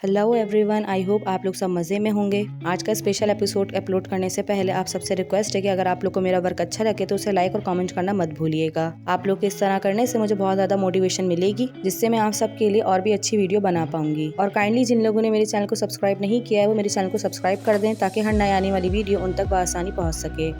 Hello everyone, I hope आप लोग सब मज़े में होंगे। आज का स्पेशल एपिसोड अपलोड करने से पहले आप सबसे रिक्वेस्ट है कि अगर आप लोग को मेरा वर्क अच्छा लगे तो उसे लाइक और कमेंट करना मत भूलिएगा। आप लोग के इस तरह करने से मुझे बहुत ज़्यादा मोटिवेशन मिलेगी, जिससे मैं आप सबके लिए और भी अच्छी वीडियो बना पाऊंगी। और काइंडली जिन लोगों ने मेरे चैनल को सब्सक्राइब नहीं किया है वो मेरे चैनल को सब्सक्राइब कर दें, ताकि हर नई आने वाली वीडियो उन तक बआसानी पहुँच सके।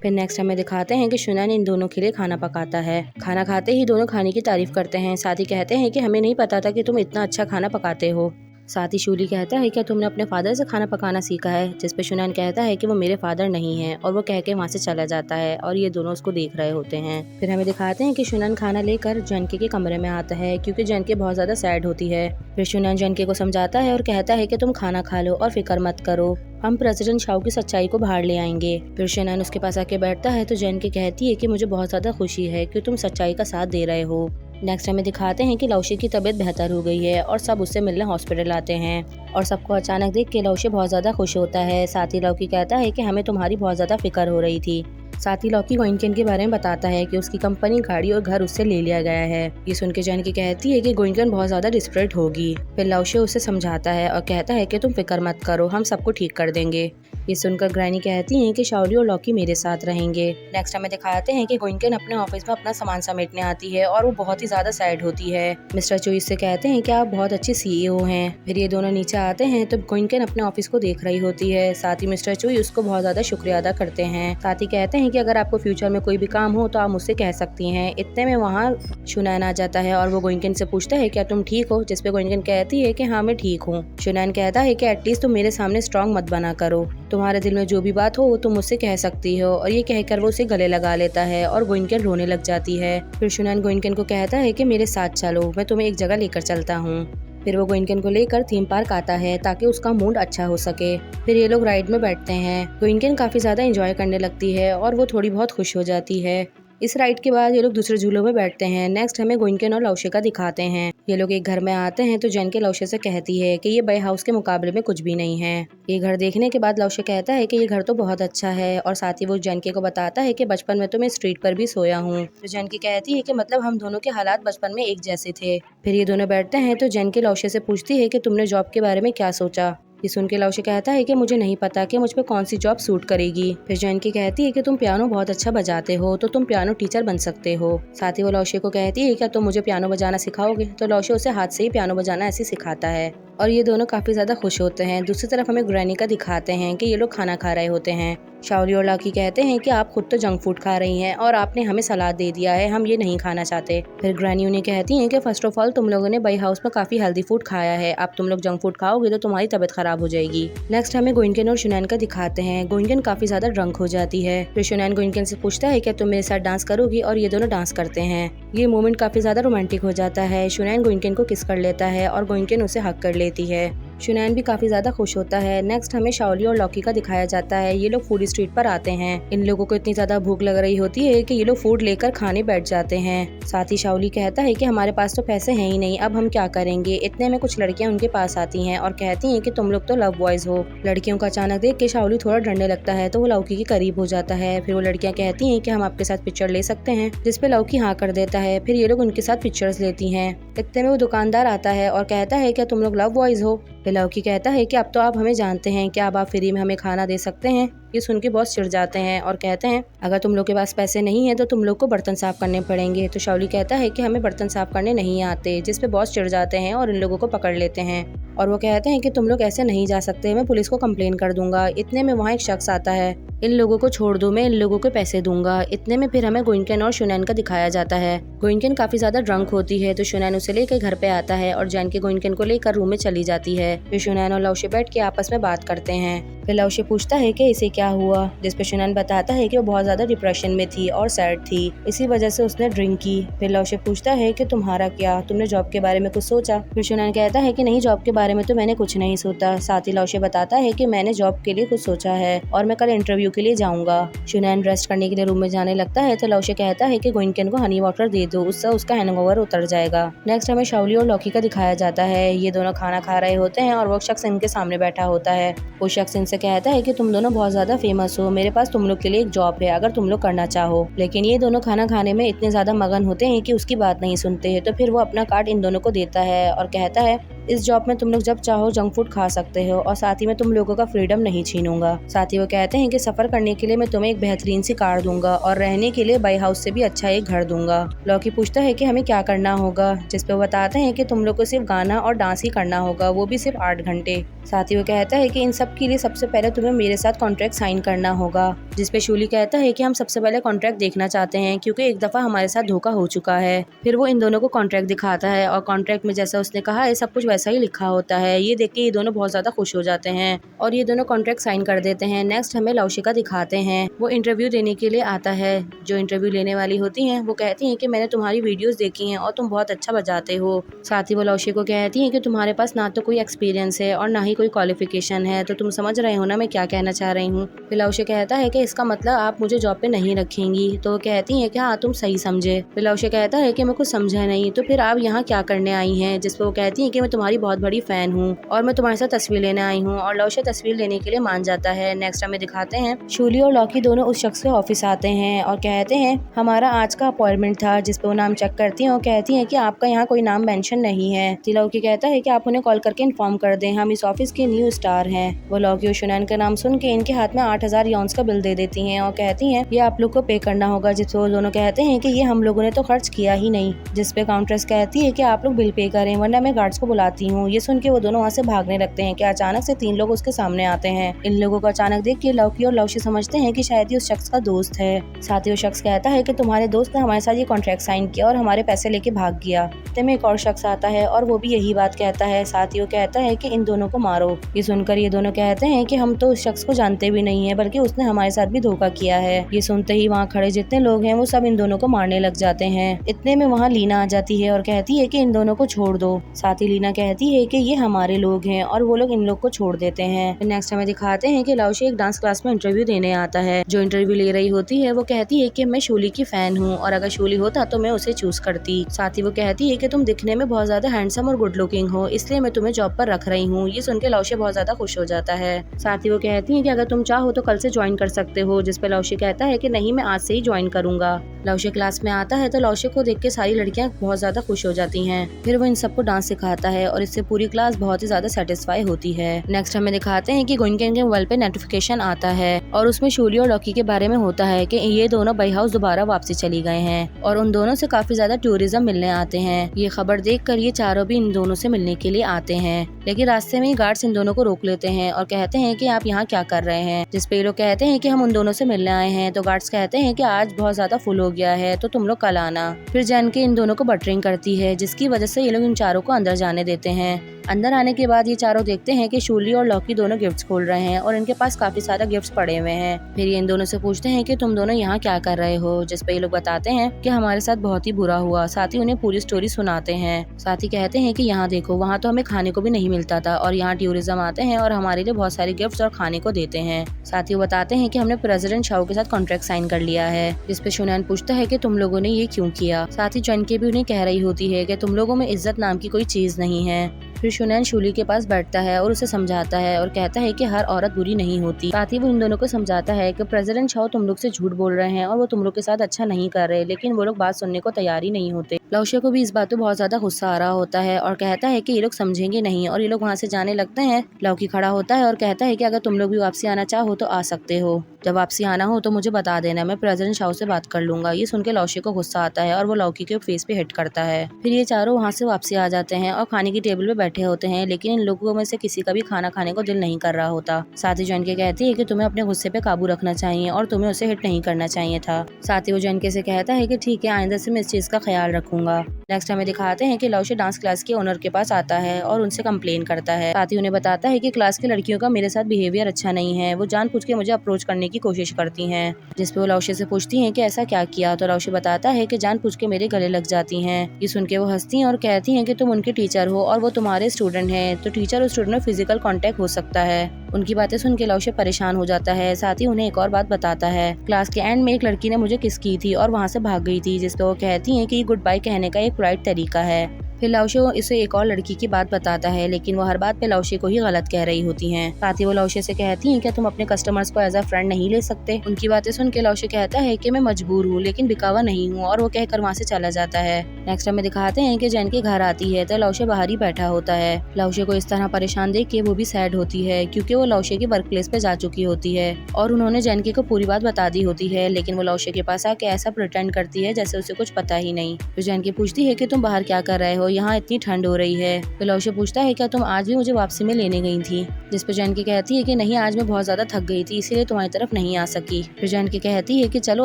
फिर नेक्स्ट हमें दिखाते हैं कि शुनैन इन दोनों के लिए खाना पकाता है। खाना खाते ही दोनों खाने की तारीफ करते हैं, साथ ही कहते हैं कि हमें नहीं पता था कि तुम इतना अच्छा खाना पकाते हो। साथ ही शूली कहता है क्या तुमने अपने फादर से खाना पकाना सीखा है, जिस पे शुनैन कहता है कि वो मेरे फादर नहीं है, और वो कह के वहाँ से चला जाता है और ये दोनों उसको देख रहे होते हैं। फिर हमें दिखाते हैं कि शुनैन खाना लेकर जनके के कमरे में आता है, क्योंकि जनके बहुत ज्यादा सैड होती है। फिर शुनैन जनके को समझाता है और कहता है कि तुम खाना खा लो और फिक्र मत करो, हम प्रेसिडेंट शाओ की सच्चाई को बाहर ले आएंगे। फिर शुनैन उसके पास आके बैठता है तो जनके कहती है कि मुझे बहुत ज्यादा खुशी है कि तुम सच्चाई का साथ दे रहे हो। नेक्स्ट हमें दिखाते हैं कि लाओशी की तबीयत बेहतर हो गई है और सब उससे मिलने हॉस्पिटल आते हैं, और सबको अचानक देख के लाओशी बहुत ज्यादा खुश होता है। साथ ही लौकी कहता है कि हमें तुम्हारी बहुत ज्यादा फिक्र हो रही थी। साथ ही लौकी गोइंकेन के बारे में बताता है कि उसकी कंपनी, गाड़ी और घर उससे ले लिया गया है। ये सुन के जानकी कहती है कि गोइंकेन बहुत ज्यादा डिस्परेट होगी। फिर लाओशी उसे समझाता है और कहता है कि तुम फिक्र मत करो, हम सबको ठीक कर देंगे। ये सुनकर ग्रैनी कहती हैं कि शाओली और लौकी मेरे साथ रहेंगे। नेक्स्ट हमें दिखाते हैं कि गोइंकेन अपने ऑफिस में अपना सामान समेटने आती है और वो बहुत ही ज्यादा सैड होती है। मिस्टर चू इससे कहते हैं कि आप बहुत अच्छे सीईओ हैं। फिर ये दोनों नीचे आते हैं तो गोइंकेन अपने ऑफिस को देख रही होती है। साथ ही मिस्टर चू उसको बहुत ज्यादा शुक्रिया अदा करते हैं। साथ ही कहते हैं कि अगर आपको फ्यूचर में कोई भी काम हो तो आप मुझसे कह सकती हैं। इतने में वहाँ शुनैन आ जाता है और वो गोइंकेन से पूछता है क्या तुम ठीक हो, जिसपे गोइंकेन कहती है कि हाँ मैं ठीक हूँ। शुनैन कहता है कि एटलीस्ट तुम मेरे सामने स्ट्रॉन्ग मत बना करो, तुम्हारे दिल में जो भी बात हो वो तुम मुझसे कह सकती हो। और ये कहकर वो उसे गले लगा लेता है और गोइंकेन रोने लग जाती है। फिर शुनैन गोइंकेन को कहता है कि मेरे साथ चलो, मैं तुम्हें एक जगह लेकर चलता हूँ। फिर वो गोइंकेन को लेकर थीम पार्क आता है ताकि उसका मूड अच्छा हो सके। फिर ये लोग राइड में बैठते हैं। गोइंकेन काफी ज्यादा एंजॉय करने लगती है और वो थोड़ी बहुत खुश हो जाती है। इस राइड के बाद ये लोग दूसरे झूलों में बैठते हैं। नेक्स्ट हमें गोइंकेन और लाओशी का दिखाते हैं। ये लोग एक घर में आते हैं तो जनके लाओशी से कहती है कि ये बे हाउस के मुकाबले में कुछ भी नहीं है। ये घर देखने के बाद लाओशी कहता है कि ये घर तो बहुत अच्छा है, और साथ ही वो जनके को बताता है कि बचपन में तो मैं स्ट्रीट पर भी सोया हूँ। तो जनके कहती है कि मतलब हम दोनों के हालात बचपन में एक जैसे थे। फिर ये दोनों बैठते हैं तो जनके लाओशी से पूछती है कि तुमने जॉब के बारे में क्या सोचा। ये सुन के लाओशी कहता है कि मुझे नहीं पता कि मुझ पे कौन सी जॉब सूट करेगी। फिर जानकी कहती है कि तुम पियानो बहुत अच्छा बजाते हो तो तुम पियानो टीचर बन सकते हो। साथ ही वो लाओशी को कहती है क्या तुम मुझे पियानो बजाना सिखाओगे, तो लाओशी उसे हाथ से ही पियानो बजाना ऐसे सिखाता है, और ये दोनों काफी ज्यादा खुश होते हैं। दूसरी तरफ हमें ग्रैनी का दिखाते हैं कि ये लोग खाना खा रहे होते हैं। शाओली और लौकी कहते हैं कि आप खुद तो जंक फूड खा रही हैं और आपने हमें सलाद दे दिया है, हम ये नहीं खाना चाहते। फिर ग्रैनी उन्हें कहती हैं कि फर्स्ट ऑफ ऑल तुम लोगों ने बे हाउस में काफी हेल्दी फूड खाया है, अब तुम लोग जंक फूड खाओगे तो तुम्हारी तबीयत खराब हो जाएगी। नेक्स्ट हमें गोइंकेन और शुनैन का दिखाते हैं। गोइंकेन काफी ज्यादा ड्रंक हो जाती है। फिर शुनैन गोइंकेन से पूछता है क्या तुम मेरे साथ डांस करोगी, और ये दोनों डांस करते हैं। ये मोमेंट काफी ज्यादा रोमांटिक हो जाता है। शुनैन गोइंकेन को किस कर लेता है और गोइंकेन उसे हक कर लेती है। शुनैन भी काफी ज्यादा खुश होता है। नेक्स्ट हमें शाओली और लौकी का दिखाया जाता है। ये लोग फूड स्ट्रीट पर आते हैं। इन लोगों को इतनी ज्यादा भूख लग रही होती है कि ये लोग फूड लेकर खाने बैठ जाते हैं। साथ ही शाओली कहता है कि हमारे पास तो पैसे हैं ही नहीं, अब हम क्या करेंगे। इतने में कुछ लड़कियां उनके पास आती हैं और कहती हैं कि तुम लोग तो लव बॉयज हो। लड़कियों का अचानक देख के शाओली थोड़ा डरने लगता है तो वो लौकी के करीब हो जाता है। फिर वो लड़कियां कहती हैं कि हम आपके साथ पिक्चर ले सकते हैं, जिसपे लौकी हाँ कर देता है। फिर ये लोग उनके साथ पिक्चर्स लेती हैं। इतने में वो दुकानदार आता है और कहता है क्या तुम लोग लव बॉयज हो। फिर लौकी कहता है कि अब तो आप हमें जानते हैं, क्या अब आप फ्री में हमें खाना दे सकते हैं। ये सुन के बहुत चिढ़ जाते हैं और कहते हैं अगर तुम लोग के पास पैसे नहीं है तो तुम लोग को बर्तन साफ करने पड़ेंगे। तो शाओली कहता है कि हमें बर्तन साफ करने नहीं आते, जिस पे बॉस चिढ़ जाते हैं और इन लोगों को पकड़ लेते हैं। और वो कहते हैं कि तुम लोग ऐसे नहीं जा सकते, मैं पुलिस को कंप्लेन कर दूंगा। इतने में वहाँ एक शख्स आता है, इन लोगों को छोड़ दो, मैं इन लोगों को पैसे दूंगा। इतने में फिर हमें गोइंकेन और शुनैन का दिखाया जाता है। गोइंकेन काफी ज्यादा ड्रंक होती है तो शुनैन उसे लेकर घर पे आता है और जानकी गोइंकेन को लेकर रूम में चली जाती है। फिर शुनैन और लाओशी बैठ के आपस में बात करते हैं। फिर लाओशी पूछता है कि इसे क्या हुआ, जिसपे शुनैन बताता है कि वो बहुत ज्यादा डिप्रेशन में थी और सैड थी, इसी वजह से उसने ड्रिंक की। फिर लाओशी पूछता है कि तुम्हारा क्या, तुमने जॉब के बारे में कुछ सोचा। फिर शुनैन कहता है कि नहीं, जॉब के बारे में तो मैंने कुछ नहीं सोचा। साथ ही लाओशी बताता है कि मैंने जॉब के लिए कुछ सोचा है और मैं कल इंटरव्यू इंटरव्यू के लिए जाऊंगा। शुनैन रेस्ट करने के लिए रूम में जाने लगता है तो लौशे कहता है कि गोइंकेन को हनी वाटर दे दो, उससे उसका हैंगओवर उतर जाएगा। नेक्स्ट हमें शाओली और लॉकी का दिखाया जाता है। ये दोनों खाना खा रहे होते हैं और वो शख्स इनके सामने बैठा होता है। वो शख्स इनसे कहता है कि तुम दोनों बहुत ज्यादा फेमस हो, मेरे पास तुम लोग के लिए एक जॉब है अगर तुम लोग करना चाहो। लेकिन ये दोनों खाना खाने में इतने ज्यादा मगन होते हैं कि उसकी बात नहीं सुनते हैं। तो फिर वो अपना कार्ड इन दोनों को देता है और कहता है इस जॉब में तुम लोग जब चाहो जंक फूड खा सकते हो और साथ ही में तुम लोगों का फ्रीडम नहीं छीनूंगा। साथ ही वो कहते हैं कि सफर करने के लिए मैं तुम्हें एक बेहतरीन सी कार दूंगा और रहने के लिए बाई हाउस से भी अच्छा एक घर दूंगा। लॉकी पूछता है कि हमें क्या करना होगा, जिसपे वो बताते हैं कि तुम लोग को सिर्फ गाना और डांस ही करना होगा, वो भी सिर्फ 8 घंटे। साथ ही वो कहता है कि इन सब के लिए सबसे पहले तुम्हें मेरे साथ कॉन्ट्रैक्ट साइन करना होगा। जिसपे शूली कहता है कि हम सबसे पहले कॉन्ट्रैक्ट देखना चाहते हैं क्योंकि एक दफा हमारे साथ धोखा हो चुका है। फिर वो इन दोनों को कॉन्ट्रैक्ट दिखाता है और कॉन्ट्रैक्ट में जैसा उसने कहा है सब कुछ वैसा ही लिखा होता है। ये देख के ये दोनों बहुत ज्यादा खुश हो जाते हैं और ये दोनों कॉन्ट्रैक्ट साइन कर देते हैं। नेक्स्ट हमें लौशिका दिखाते हैं। वो इंटरव्यू देने के लिए आता है। जो इंटरव्यू लेने वाली होती हैं वो कहती हैं कि मैंने तुम्हारी वीडियोस देखी हैं और तुम बहुत अच्छा बजाते हो। साथ ही वो लौशी को कहती हैं कि तुम्हारे पास ना तो कोई एक्सपीरियंस है और ना ही कोई क्वालिफिकेशन है, तो तुम समझ रहे हो ना मैं क्या कहना चाह रही हूँ। फिर लौशी कहता है कि इसका मतलब आप मुझे जॉब पे नहीं रखेंगी। तो वो कहती हैं कि हाँ तुम सही समझे। फिर लौशी कहता है कि मैं कुछ समझा नहीं, तो फिर आप यहाँ क्या करने आई हैं। जिस पे वो कहती हैं कि मैं तुम्हारी बहुत बड़ी फैन हूँ और मैं तुम्हारे साथ तस्वीर लेने आई हूँ और लौशी तस्वीर लेने के लिए मान जाता है। नेक्स्ट हमें दिखाते हैं शूली और लॉकी दोनों उस शख्स के ऑफिस आते हैं और कहते हैं हमारा आज का अपॉइंटमेंट था। जिस पे वो नाम चेक करती हैं और कहती हैं कि आपका यहाँ कोई नाम मेंशन नहीं है। लौकी कहता है कि आप उन्हें कॉल करके इन्फॉर्म कर दें, हम इस ऑफिस के न्यू स्टार हैं। वो लॉकी और शुनैन का नाम सुन के इनके हाथ में 8000 यॉन्स का बिल दे देती हैं और कहती हैं ये आप लोग को पे करना होगा। जिसपे वो दोनों कहते हैं कि ये हम लोगों ने तो खर्च किया ही नहीं। जिसपे काउंट्रेस कहती है कि आप लोग बिल पे करें वरना मैं गार्ड्स को बुलाती हूँ। ये सुन के वो दोनों वहाँ से भागने लगते हैं कि अचानक से 3 लोग उसके सामने आते हैं। इन लोगों को अचानक देख के लौकी और लौशी समझते हैं कि शायद ये उस शख्स का दोस्त है। साथ ही वो शख्स कहता है कि तुम्हारे दोस्त ने हमारे साथ ये कॉन्ट्रैक्ट साइन किया और हमारे पैसे लेके भाग गया। में एक और शख्स आता है और वो भी यही बात कहता है। साथ ही वो कहता है कि इन दोनों को मारो। ये सुनकर ये दोनों कहते हैं कि हम तो उस शख्स को जानते भी नहीं है बल्कि उसने हमारे साथ भी धोखा किया है। ये सुनते ही वहाँ खड़े जितने लोग हैं वो सब इन दोनों को मारने लग जाते हैं। इतने में वहाँ लीना आ जाती है और कहती है कि इन दोनों को छोड़ दो। साथ ही लीना कहती है कि ये हमारे लोग हैं और वो लोग इन लोग को छोड़ देते हैं। नेक्स्ट हमें दिखाते हैं कि लौशी एक डांस क्लास में इंटरव्यू देने आता है। जो इंटरव्यू ले रही होती है वो कहती है कि मैं शूली की फैन हूँ और अगर शूली होता तो मैं उसे चूज करती। साथ ही वो कहती है कि तुम दिखने में बहुत ज्यादा हैंडसम और गुड लुकिंग हो, इसलिए मैं तुम्हें जॉब पर रख रही हूँ। ये सुन के लौशी बहुत ज्यादा खुश हो जाता है। साथ ही वो कहती है कि अगर तुम चाहो तो कल से ज्वाइन कर सकते हो। जिसपे लौशी कहता है कि नहीं मैं आज से ही ज्वाइन करूंगा। लौशी क्लास में आता है तो लौशी को देख के सारी लड़कियां बहुत ज्यादा खुश हो जाती हैं। फिर वो इन सबको डांस सिखाता है और इससे पूरी क्लास बहुत ही ज्यादा सेटिस्फाई होती है। नेक्स्ट हमें दिखाते हैं कि गोइंकेन के मोबाइल पे नोटिफिकेशन आता है और उसमें शूली और लॉकी के बारे में होता है कि ये दोनों बाई हाउस दोबारा वापसी चली गए हैं और उन दोनों से काफी ज्यादा टूरिज्म मिलने आते हैं। ये खबर देखकर ये चारों भी इन दोनों से मिलने के लिए आते हैं, लेकिन रास्ते में ही गार्ड्स इन दोनों को रोक लेते हैं और कहते हैं कि आप यहाँ क्या कर रहे हैं। जिसपे ये लोग कहते हैं कि हम उन दोनों से मिलने आए हैं। तो गार्ड्स कहते हैं कि आज बहुत ज्यादा फुल हो गया है तो तुम लोग कल आना। फिर जैन के इन दोनों को बटरिंग करती है जिसकी वजह से ये लोग इन चारों को अंदर जाने देते हैं। अंदर आने के बाद ये चारों देखते हैं कि शूली और लॉकी दोनों गिफ्ट्स खोल रहे हैं और इनके पास काफी सारे गिफ्ट्स पड़े हुए हैं। फिर ये इन दोनों से पूछते हैं कि तुम दोनों यहाँ क्या कर रहे हो। जिसपे ये लोग बताते हैं कि हमारे साथ बहुत ही बुरा हुआ। साथ ही उन्हें पूरी स्टोरी सुनाते हैं। साथ ही कहते हैं कि यहाँ देखो वहाँ तो हमें खाने को भी नहीं मिलता था और यहाँ टूरिज्म आते हैं और हमारे लिए बहुत सारे गिफ्ट्स और खाने को देते हैं। साथ ही वो बताते हैं कि हमने प्रेसिडेंट शाओ के साथ कॉन्ट्रैक्ट साइन कर लिया है। जिसपे शुनैन पूछता है कि तुम लोगों ने ये क्यों किया। साथ ही जैन के भी उन्हें कह रही होती है कि तुम लोगों में इज्जत नाम की कोई चीज नहीं है। फिर शुनैन शूली के पास बैठता है और उसे समझाता है और कहता है कि हर औरत बुरी नहीं होती। साथ ही वो इन दोनों को समझाता है कि प्रेसिडेंट शाओ तुम लोग से झूठ बोल रहे हैं और वो तुम लोग के साथ अच्छा नहीं कर रहे, लेकिन वो लोग बात सुनने को तैयार ही नहीं होते। लौशे को भी इस बात पे बहुत ज्यादा गुस्सा आ रहा होता है और कहता है कि ये लोग समझेंगे नहीं और ये लोग वहाँ से जाने लगते हैं। लौकी खड़ा होता है और कहता है कि अगर तुम लोग भी वापसी आना चाहो तो आ सकते हो। जब वापसी आना हो तो मुझे बता देना, मैं प्रेसिडेंट शाओ से बात कर लूंगा। ये सुन के लौशी को गुस्सा आता है और वो लौकी के फेस पे हिट करता है। फिर ये चारों वहाँ से वापसी आ जाते हैं और खाने की टेबल पे बैठे होते हैं, लेकिन इन लोगों में से किसी का भी खाना खाने को दिल नहीं कर रहा होता। साथ ही जैन के कहती है कि तुम्हें अपने गुस्से पे काबू रखना चाहिए और तुम्हें उसे हिट नहीं करना चाहिए था। साथ ही वो जैन के से कहता है कि ठीक है आइंदा से मैं इस चीज का ख्याल रखूंगा। नेक्स्ट हमें दिखाते हैं कि लौशी डांस क्लास के ओनर के पास आता है और उनसे कंप्लेन करता है। साथ ही उन्हें बताता है कि क्लास की लड़कियों का मेरे साथ बिहेवियर अच्छा नहीं है, वो जानबूझ के मुझे अप्रोच करने की कोशिश करती हैं। जिसपे वो लौशी से पूछती हैं कि ऐसा क्या किया। तो लौशी बताता है कि जानबूझ के मेरे गले लग जाती हैं। ये सुन के वो हंसती हैं और कहती हैं कि तुम उनके टीचर हो और वो तुम्हारे तुम्हारे स्टूडेंट हैं तो टीचर और स्टूडेंट में फिजिकल कांटेक्ट हो सकता है। उनकी बातें सुन के लाओशे परेशान हो जाता है। साथ ही उन्हें एक और बात बताता है, क्लास के एंड में एक लड़की ने मुझे किस की थी और वहाँ से भाग गई थी, जिस पे वो कहती है कि गुड बाय कहने का एक राइट तरीका है। फिर लाओशे इसे एक और लड़की की बात बताता है, लेकिन वो हर बात पे लाओशे को ही गलत कह रही होती हैं। साथ ही वो लाओशे से कहती हैं, क्या तुम अपने कस्टमर्स को एज अ फ्रेंड नहीं ले सकते? उनकी बातें सुन के लाओशे कहता है कि मैं मजबूर हूँ लेकिन बिकावा नहीं हूँ, और वो कहकर वहाँ से चला जाता है। नेक्स्ट में दिखाते हैं कि जैनकी घर आती है तो लाओशे बाहर ही बैठा होता है। लाओशे को इस तरह परेशान देख के वो भी सैड होती है, क्योंकि वो लाओशे की वर्क प्लेस पे जा चुकी होती है और उन्होंने जैनकी को पूरी बात बता दी होती है, लेकिन वो लाओशे के पास आके ऐसा प्रिटेंड करती है जैसे उसे कुछ पता ही नहीं। फिर जैनकी पूछती है कि तुम बाहर क्या कर रहे हो, यहाँ इतनी ठंड हो रही है। फिर लाओशे पूछता है, क्या तुम आज भी मुझे वापसी में लेने गई थी? जिस पर जैनकी कहती है कि नहीं, आज मैं बहुत ज्यादा थक गई थी इसीलिए तुम्हारी तरफ नहीं आ सकी। फिर जैनकी कहती है कि चलो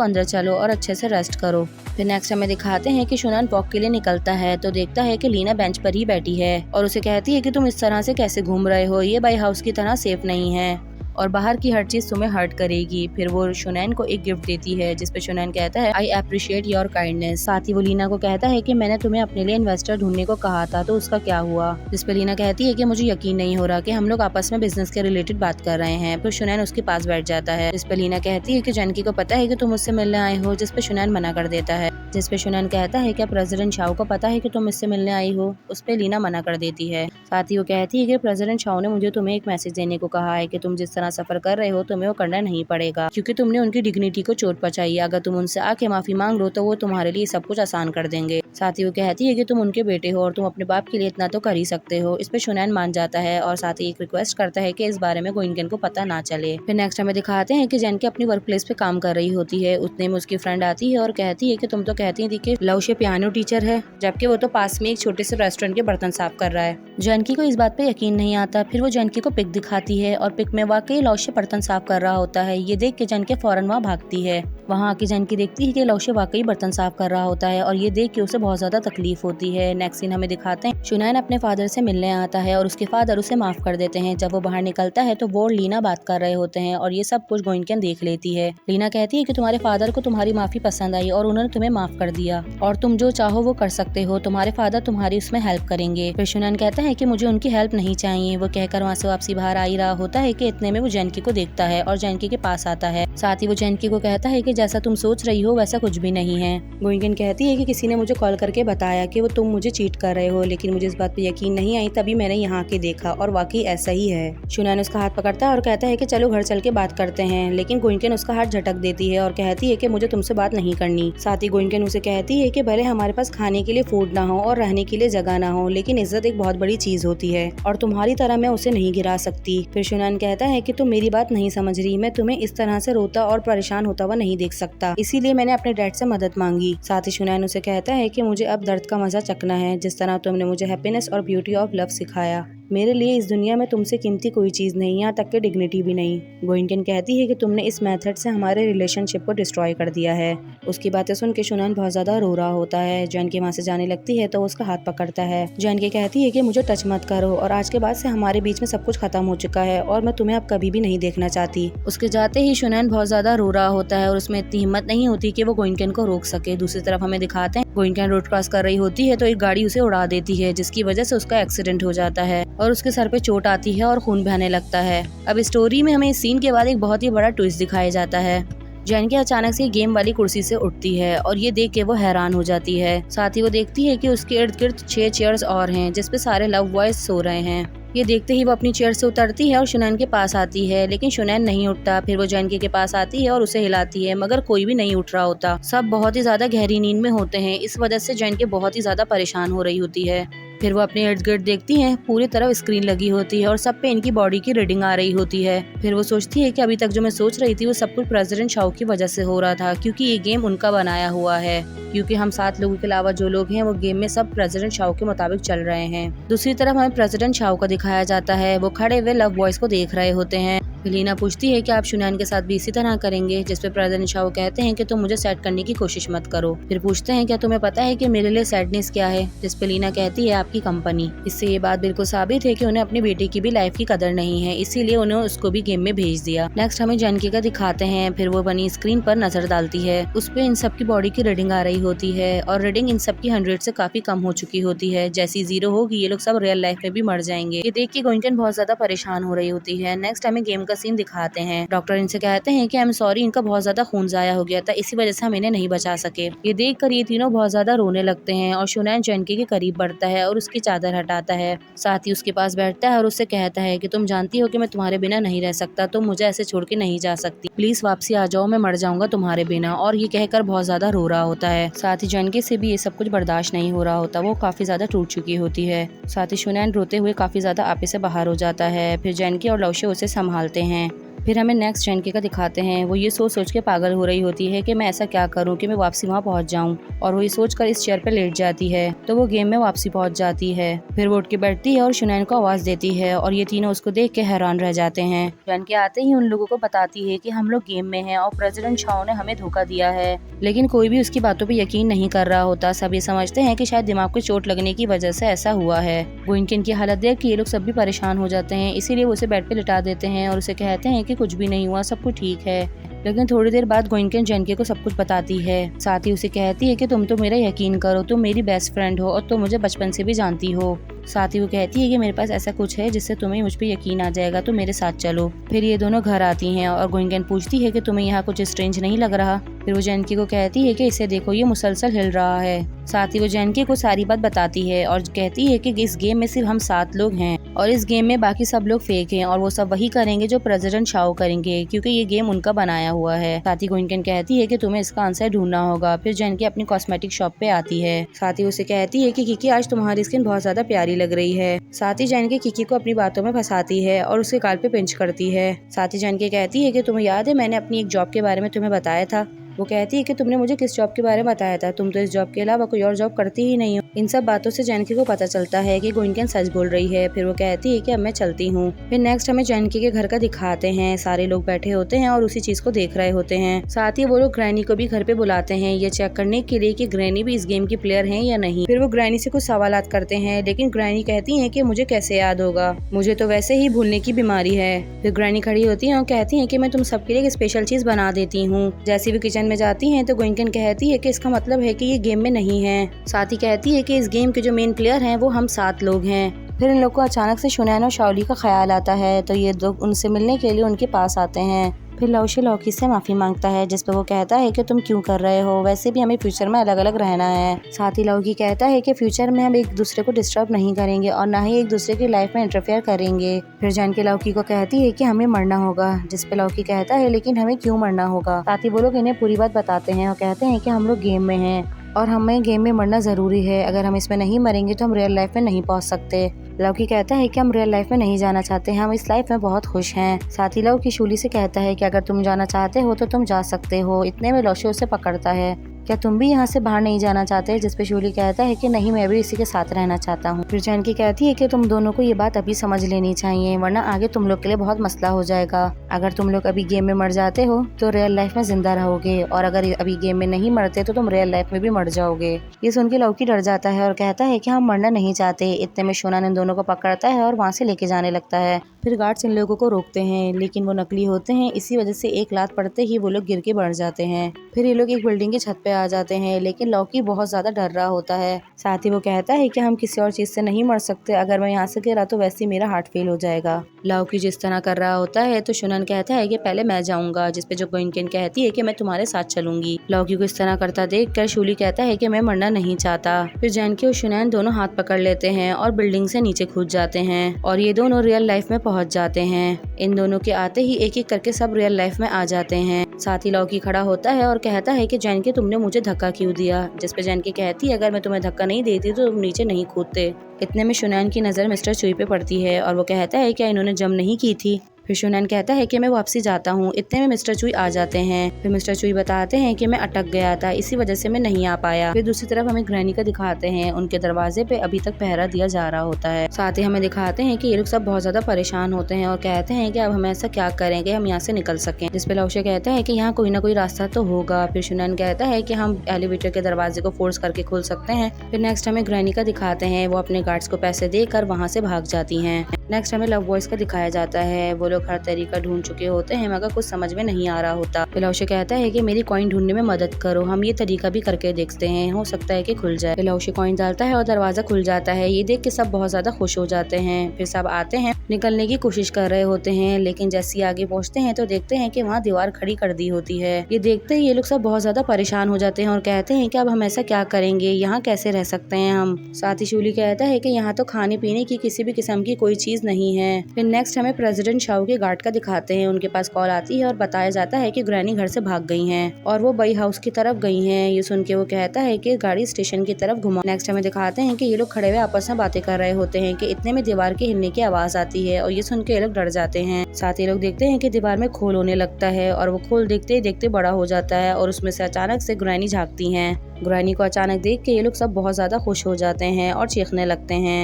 अंदर चलो और अच्छे से रेस्ट करो। फिर नेक्स्ट हमें दिखाते हैं कि शुनान वॉक के लिए निकलता है तो देखता है कि लीना बेंच पर ही बैठी है और उसे कहती है कि तुम इस तरह से कैसे घूम रहे हो, ये बाई हाउस की तरह सेफ नहीं है और बाहर की हर चीज तुम्हें हर्ट करेगी। फिर वो शुनैन को एक गिफ्ट देती है, जिसपे शुनैन कहता है, आई अप्रिशिएट योर काइंडनेस। साथ ही वो लीना को कहता है कि मैंने तुम्हें अपने लिए इन्वेस्टर ढूंढने को कहा था तो उसका क्या हुआ? जिसपे लीना कहती है कि मुझे यकीन नहीं हो रहा कि हम लोग आपस में बिजनेस के रिलेटेड बात कर रहे हैं। फिर शुनैन उसके पास बैठ जाता है। जिसपे लीना कहती है कि जैनकी को पता है कि तुम मुझसे मिलने आए हो, जिसपे शुनैन मना कर देता है। जिसपे शुनैन कहता है, क्या प्रेसिडेंट शाओ को पता है कि तुम मुझसे मिलने आई हो? उस पे लीना मना कर देती है। साथ ही वो कहती है कि प्रेसिडेंट शाओ ने मुझे तुम्हें एक मैसेज देने को कहा है कि तुम जिस तरह सफर कर रहे हो तुम्हें वो करना नहीं पड़ेगा, क्योंकि तुमने उनकी डिग्निटी को चोट पहुंचाई है। अगर तुम उनसे आके माफी मांग लो तो वो तुम्हारे लिए सब कुछ आसान कर देंगे। साथ ही वो कहती है कि तुम उनके बेटे हो और तुम अपने बाप के लिए इतना तो कर ही सकते हो। इस पे शुनैन मान जाता है और साथ ही एक रिक्वेस्ट करता है कि इस बारे में गोइंगन को पता ना चले। फिर नेक्स्ट हमें दिखाते हैं कि जैनकी अपनी वर्क प्लेस पे काम कर रही होती है। उतने में उसकी फ्रेंड आती है और कहती है कि तुम तो कहती थी कि लाओशे पियानो टीचर है, जबकि वो तो पास में एक छोटे से रेस्टोरेंट के बर्तन साफ कर रहा है। जैनकी को इस बात पे यकीन नहीं आता। फिर वो जैनकी को पिक दिखाती है और पिक में वाकई लाओशे बर्तन साफ कर रहा होता है। ये देख के जैनकी फौरन वहाँ भागती है। वहाँ आके जैनकी देखती है कि लाओशे वाकई बर्तन साफ कर रहा होता है और ये देख के उसे बहुत ज्यादा तकलीफ होती है। नेक्स्ट सीन हमें दिखाते हैं, शुनैन अपने फादर से मिलने आता है और उसके फादर उसे माफ कर देते हैं। जब वो बाहर निकलता है तो वो और लीना बात कर रहे होते हैं और ये सब कुछ गोइंगन देख लेती है। लीना कहती है कि तुम्हारे फादर को तुम्हारी माफी पसंद आई और उन्होंने तुम्हें माफ कर दिया और तुम जो चाहो वो कर सकते हो, तुम्हारे फादर तुम्हारी उसमें हेल्प करेंगे। फिर शुनैन कहता है कि मुझे उनकी हेल्प नहीं चाहिए। वो कहकर वहाँ से वापसी बाहर आ ही रहा होता है कि इतने में वो जैनकी को देखता है और जैनकी के पास आता है। साथ ही वो जैनकी को कहता है कि जैसा तुम सोच रही हो वैसा कुछ भी नहीं है। गोइंगन कहती है कि किसी ने मुझे कॉल करके बताया कि वो तुम मुझे चीट कर रहे हो, लेकिन मुझे इस बात पे यकीन नहीं आई, तभी मैंने यहाँ आके देखा और वाकई ऐसा ही है। शुनैन उसका हाथ पकड़ता है और कहता है कि चलो घर चल के बात करते हैं, लेकिन गोइंगन उसका हाथ झटक देती है और कहती है कि मुझे तुमसे बात नहीं करनी। साथ ही गोइंगन उसे कहती है कि भले हमारे पास खाने के लिए फूड ना हो और रहने के लिए जगह ना हो, लेकिन इज्जत एक बहुत बड़ी चीज होती है और तुम्हारी तरह मैं उसे नहीं गिरा सकती। फिर शुनैन कहता है कि तुम मेरी बात नहीं समझ रही, मैं तुम्हें इस तरह से रोता और परेशान होता हुआ नहीं देख सकता, इसीलिए मैंने अपने डैड से मदद मांगी। साथ ही शुनैन उसे कहता है कि मुझे अब दर्द का मजा चखना है, जिस तरह तुमने मुझे हैप्पीनेस और ब्यूटी ऑफ लव सिखाया। मेरे लिए इस दुनिया में तुमसे कीमती कोई चीज नहीं, यहाँ तक कि डिग्निटी भी नहीं। गोइंगन कहती है कि तुमने इस मेथड से हमारे रिलेशनशिप को डिस्ट्रॉय कर दिया है। उसकी बातें सुन के शुनैन बहुत ज्यादा रो रहा होता है। जैनकी वहाँ से जाने लगती है तो उसका हाथ पकड़ता है। जैनकी कहती है कि मुझे टच मत करो और आज के बाद से हमारे बीच में सब कुछ खत्म हो चुका है और मैं तुम्हें अब कभी भी नहीं देखना चाहती। उसके जाते ही शुनैन बहुत ज्यादा रो रहा होता है और उसमें इतनी हिम्मत नहीं होती कि वो गोइंगन को रोक सके। दूसरी तरफ हमें दिखाते हैं, गोइंगन रोड क्रॉस कर रही होती है तो एक गाड़ी उसे उड़ा देती है, जिसकी वजह से उसका एक्सीडेंट हो जाता है और उसके सर पे चोट आती है और खून बहने लगता है। अब स्टोरी में हमें इस सीन के बाद एक बहुत ही बड़ा ट्विस्ट दिखाया जाता है। जैनकी अचानक से गेम वाली कुर्सी से उठती है और ये देख के वो हैरान हो जाती है। साथ ही वो देखती है कि उसके इर्द गिर्द 6 चेयर्स और हैं, जिसपे सारे लव बॉयज सो रहे हैं। ये देखते ही वो अपनी चेयर से उतरती है और शुनैन के पास आती है, लेकिन शुनैन नहीं उठता। फिर वो जैनकी के पास आती है और उसे हिलाती है, मगर कोई भी नहीं उठ रहा होता। सब बहुत ही ज्यादा गहरी नींद में होते हैं। इस वजह से जैनकी बहुत ही ज्यादा परेशान हो रही होती है। फिर वो अपने इर्द गिर्द देखती हैं, पूरी तरफ स्क्रीन लगी होती है और सब पे इनकी बॉडी की रीडिंग आ रही होती है। फिर वो सोचती है कि अभी तक जो मैं सोच रही थी वो सब कुछ प्रेसिडेंट शाओ की वजह से हो रहा था, क्योंकि ये गेम उनका बनाया हुआ है। क्योंकि हम 7 लोगों के अलावा जो लोग हैं वो गेम में सब प्रेसिडेंट शाओ के मुताबिक चल रहे हैं। दूसरी तरफ हमें प्रेसिडेंट शाओ को दिखाया जाता है। वो खड़े हुए लव बॉयज को देख रहे होते हैं फिर लीना पूछती है कि आप शुनैन के साथ भी इसी तरह करेंगे, जिस पे प्रेसिडेंट शाओ कहते हैं कि तुम मुझे सेट करने की कोशिश मत करो। फिर पूछते हैं क्या तुम्हें पता है कि मेरे लिए सैडनेस क्या है, जिस पे लीना कहती है आपकी कंपनी। इससे ये बात बिल्कुल साबित है कि उन्हें अपनी बेटी की भी लाइफ की कदर नहीं है, इसीलिए उन्हें उसको भी गेम में भेज दिया। नेक्स्ट हमें जानकी का दिखाते हैं। फिर वो बनी स्क्रीन पर नजर डालती है, उस पे इन सब की बॉडी की रीडिंग आ रही होती है और रीडिंग इन सब की 100 से काफी कम हो चुकी होती है। जैसी 0 होगी ये लोग सब रियल लाइफ में भी मर जाएंगे। ये देख के गोइंकन बहुत ज्यादा परेशान हो रही होती है। नेक्स्ट हमें गेम का सीन दिखाते हैं। डॉक्टर इनसे कहते हैं कि आई एम सॉरी, इनका बहुत ज्यादा खून जाया हो गया था, इसी वजह से हम इन्हें नहीं बचा सके। ये देखकर ये तीनों बहुत ज्यादा रोने लगते हैं और शुनैन जानकी के करीब बढ़ता है और उसकी चादर हटाता है। साथ ही उसके पास बैठता है और उससे कहता है कि तुम जानती हो कि मैं तुम्हारे बिना नहीं रह सकता, तुम मुझे ऐसे छोड़ के नहीं जा सकती, प्लीज वापसी आ जाओ, मैं मर जाऊंगा तुम्हारे बिना। और ये कहकर बहुत ज्यादा रो रहा होता है। साथ ही जानकी से भी ये सब कुछ बर्दाश्त नहीं हो रहा होता, वो काफी ज्यादा टूट चुकी होती है। साथ ही शुनैन रोते हुए काफी ज्यादा आपे से बाहर हो जाता है। फिर जानकी और लवशे उसे संभालते हैं। फिर हमें नेक्स्ट जानकी का दिखाते हैं। वो ये सोच सोच के पागल हो रही होती है कि मैं ऐसा क्या करूं कि मैं वापसी वहां पहुंच जाऊं, और वो ये सोचकर इस चेयर पे लेट जाती है तो वो गेम में वापसी पहुंच जाती है। फिर वो उठ के बैठती है और शुनैन को आवाज देती है और ये तीनों उसको देख के हैरान रह जाते हैं। जानकी आते ही उन लोगों को बताती है कि हम लोग गेम में हैं और प्रेसिडेंट शाओ ने हमें धोखा दिया है, लेकिन कोई भी उसकी बातों पे यकीन नहीं कर रहा होता। सब ये समझते हैं कि शायद दिमाग को चोट लगने की वजह से ऐसा हुआ है। गोइंकन की हालत देख के ये लोग सब भी परेशान हो जाते हैं, इसीलिए वो उसे बेड पे लिटा देते हैं और उसे कहते हैं कि कुछ भी नहीं हुआ, सब कुछ ठीक है। लेकिन थोड़ी देर बाद गोइंकन जानकी को सब कुछ बताती है। साथ ही उसे कहती है कि तुम तो मेरा यकीन करो, तुम मेरी बेस्ट फ्रेंड हो और तुम मुझे बचपन से भी जानती हो। साथ ही वो कहती है कि मेरे पास ऐसा कुछ है जिससे तुम्हें मुझ पे यकीन आ जाएगा, तो मेरे साथ चलो। फिर ये दोनों घर आती हैं और गोइंकन पूछती है कि तुम्हें यहाँ कुछ स्ट्रेंज नहीं लग रहा। फिर वो जानकी को कहती है कि इसे देखो, ये मुसलसल हिल रहा है। साथ ही वो जानकी को सारी बात बताती है और कहती है कि इस गेम में सिर्फ हम 7 लोग हैं और इस गेम में बाकी सब लोग फेक हैं और वो सब वही करेंगे जो प्रेसिडेंट शाओ करेंगे, क्योंकि ये गेम उनका बनाया हुआ है। साथ ही गोइंकन कहती है कि तुम्हें इसका आंसर ढूंढना होगा। फिर जानकी अपनी कॉस्मेटिक शॉप पे आती है। साथ ही उसे कहती है कि किकी आज तुम्हारी स्किन बहुत ज्यादा प्यारी लग रही है। साथ ही जानकी किकी को अपनी बातों में फंसाती है और उसके गाल पे पिंच करती है। साथ ही जानकी कहती है कि तुम्हें याद है मैंने अपनी एक जॉब के बारे में तुम्हें बताया था। वो कहती है कि तुमने मुझे किस जॉब के बारे में बताया था, तुम तो इस जॉब के अलावा कोई और जॉब करती ही नहीं हो। इन सब बातों से जानकी को पता चलता है कि गोइंकन सच बोल रही है। फिर वो कहती है कि अब मैं चलती हूँ। फिर नेक्स्ट हमें जानकी के घर का दिखाते हैं। सारे लोग बैठे होते हैं और उसी चीज को देख रहे होते हैं। साथ ही वो लोग ग्रैनी को भी घर पे बुलाते हैं ये चेक करने के लिए कि ग्रैनी भी इस गेम की प्लेयर है या नहीं। फिर वो ग्रैनी से कुछ सवालात करते हैं, लेकिन ग्रैनी कहती है कि मुझे कैसे याद होगा, मुझे तो वैसे ही भूलने की बीमारी है। फिर ग्रैनी खड़ी होती है और कहती है कि मैं तुम सबके लिए एक स्पेशल चीज बना देती हूँ। जैसे भी किचन में जाती है तो गोइंकन कहती है कि इसका मतलब है कि ये गेम में नहीं है। साथ ही कहती है कि इस गेम के जो मेन प्लेयर हैं वो हम 7 लोग हैं। फिर इन लोग को अचानक से शुनैन और शाओली का ख्याल आता है तो ये लोग उनसे मिलने के लिए उनके पास आते हैं। फिर लवशे लौकी से माफी मांगता है, जिस पे वो कहता है कि तुम क्यों कर रहे हो, वैसे भी हमें फ्यूचर में अलग अलग रहना है। साथ ही लौकी कहता है कि फ्यूचर में हम एक दूसरे को डिस्टर्ब नहीं करेंगे और ना ही एक दूसरे की लाइफ में इंटरफेयर करेंगे। फिर जानकी लौकी को कहती है कि हमें मरना होगा, जिस पे लौकी कहता है लेकिन हमें क्यों मरना होगा। साथ ही वो लोग इन्हें पूरी बात बताते हैं और कहते हैं कि हम लोग गेम में हैं और हमें गेम में मरना जरूरी है, अगर हम इसमें नहीं मरेंगे तो हम रियल लाइफ में नहीं पहुंच सकते। लौकी कहता है कि हम रियल लाइफ में नहीं जाना चाहते, हम इस लाइफ में बहुत खुश हैं। साथ ही लौकी शूली से कहता है कि अगर तुम जाना चाहते हो तो तुम जा सकते हो। इतने में लौशे उसे पकड़ता है, क्या तुम भी यहाँ से बाहर नहीं जाना चाहते, जिस पे शूली कहता है कि नहीं, मैं भी इसी के साथ रहना चाहता हूँ। फिर जानकी कहती है कि तुम दोनों को ये बात अभी समझ लेनी चाहिए, वरना आगे तुम लोग के लिए बहुत मसला हो जाएगा। अगर तुम लोग अभी गेम में मर जाते हो तो रियल लाइफ में जिंदा रहोगे, और अगर अभी गेम में नहीं मरते तो तुम रियल लाइफ में भी मर जाओगे। ये सुन के लौकी डर जाता है और कहता है कि हम मरना नहीं चाहते। इतने में शुनैन इन दोनों को पकड़ता है और वहाँ से लेके जाने लगता है। फिर गार्ड्स इन लोगों को रोकते हैं, लेकिन वो नकली होते हैं, इसी वजह से एक लात पड़ते ही वो लोग गिर के बढ़ जाते हैं। फिर ये लोग एक बिल्डिंग की छत पे आ जाते हैं, लेकिन लौकी बहुत ज्यादा डर रहा होता है। साथ ही वो कहता है कि हम किसी और चीज से नहीं मर सकते, अगर मैं यहाँ से गिरा तो वैसे ही मेरा हार्ट फेल हो जाएगा। लौकी जिस तरह कर रहा होता है तो शुनैन कहता है कि पहले मैं जाऊंगा, जिसपे जो गोइंकन कहती है कि मैं तुम्हारे साथ चलूंगी। लौकी को इस तरह करता देख कर शूली कहता है कि मैं मरना नहीं चाहता। फिर जानकी और शुनैन दोनों हाथ पकड़ लेते हैं और बिल्डिंग से नीचे कूद जाते हैं और ये दोनों रियल लाइफ में पहुंच जाते हैं। इन दोनों के आते ही एक एक करके सब रियल लाइफ में आ जाते हैं। साथ ही लौकी खड़ा होता है और कहता है कि जानकी तुमने मुझे धक्का क्यों दिया, जिस पे जानकी कहती है अगर मैं तुम्हें धक्का नहीं देती तो तुम नीचे नहीं कूदते। इतने में शुनैन की नजर मिस्टर चुई पे पड़ती है और वो कहता है कि इन्होंने जम नहीं की थी। फिर शुनैन कहता है कि मैं वापसी जाता हूँ। इतने में मिस्टर चुई आ जाते हैं। फिर मिस्टर चुई बताते हैं कि मैं अटक गया था, इसी वजह से मैं नहीं आ पाया। फिर दूसरी तरफ हमें ग्रैनी का दिखाते हैं, उनके दरवाजे पे अभी तक पहरा दिया जा रहा होता है। साथ ही हमें दिखाते हैं कि ये लोग सब बहुत ज्यादा परेशान होते हैं और कहते हैं कि अब हम ऐसा क्या करेंगे हम यहाँ से निकल सकें। जिस पे लाओशे कहता है कि यहाँ कोई ना कोई रास्ता तो होगा। फिर शुनैन कहता है कि हम एलिवेटर के दरवाजे को फोर्स करके खोल सकते हैं। फिर नेक्स्ट हमें ग्रैनी का दिखाते हैं, वो अपने गार्ड्स को पैसे देकर वहाँ से भाग जाती हैं। नेक्स्ट हमें लव बॉयज का दिखाया जाता है, वो लोग हर तरीका ढूंढ चुके होते हैं मगर कुछ समझ में नहीं आ रहा होता। फिर लाओशे कहता है कि मेरी कॉइन ढूंढने में मदद करो, हम ये तरीका भी करके देखते हैं, हो सकता है कि खुल जाए। फिर लाओशे कॉइन डालता है और दरवाजा खुल जाता है। ये देख के सब बहुत ज्यादा खुश हो जाते हैं। फिर सब आते हैं, निकलने की कोशिश कर रहे होते हैं, लेकिन जैसे ही आगे पहुँचते हैं तो देखते हैं कि वहाँ दीवार खड़ी कर दी होती है। ये देखते ही ये लोग सब बहुत ज्यादा परेशान हो जाते हैं और कहते हैं कि अब हम ऐसा क्या करेंगे, यहाँ कैसे रह सकते हैं हम। साथ ही शूली कहता है कि यहाँ तो खाने पीने की किसी भी किस्म की कोई चीज नहीं है। फिर नेक्स्ट हमें प्रेसिडेंट शाओ के गार्ड का दिखाते हैं, उनके पास कॉल आती है और बताया जाता है कि ग्रैनी घर से भाग गई हैं और वो बई हाउस की तरफ गई हैं। ये सुन के वो कहता है कि गाड़ी स्टेशन की तरफ घुमा। नेक्स्ट हमें दिखाते हैं कि ये लोग खड़े हुए आपस में बातें कर रहे होते हैं कि इतने में दीवार के हिलने की आवाज आती है और ये सुन के ये लोग डर जाते हैं। साथ ही लोग देखते हैं कि दीवार में खोल होने लगता है और वो खोल देखते ही देखते बड़ा हो जाता है और उसमें से अचानक से ग्रैनी झांकती हैं। ग्रैनी को अचानक देख के ये लोग सब बहुत ज्यादा खुश हो जाते हैं और चीखने लगते हैं।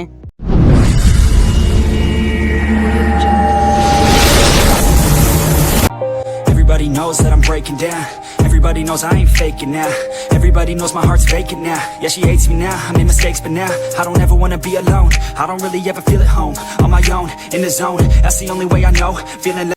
Everybody knows that I'm breaking down. Everybody knows I ain't faking now. Everybody knows my heart's vacant now. Yeah, she hates me now, I made mistakes but now I don't ever wanna be alone. I don't really ever feel at home. On my own, in the zone, that's the only way I know. Feeling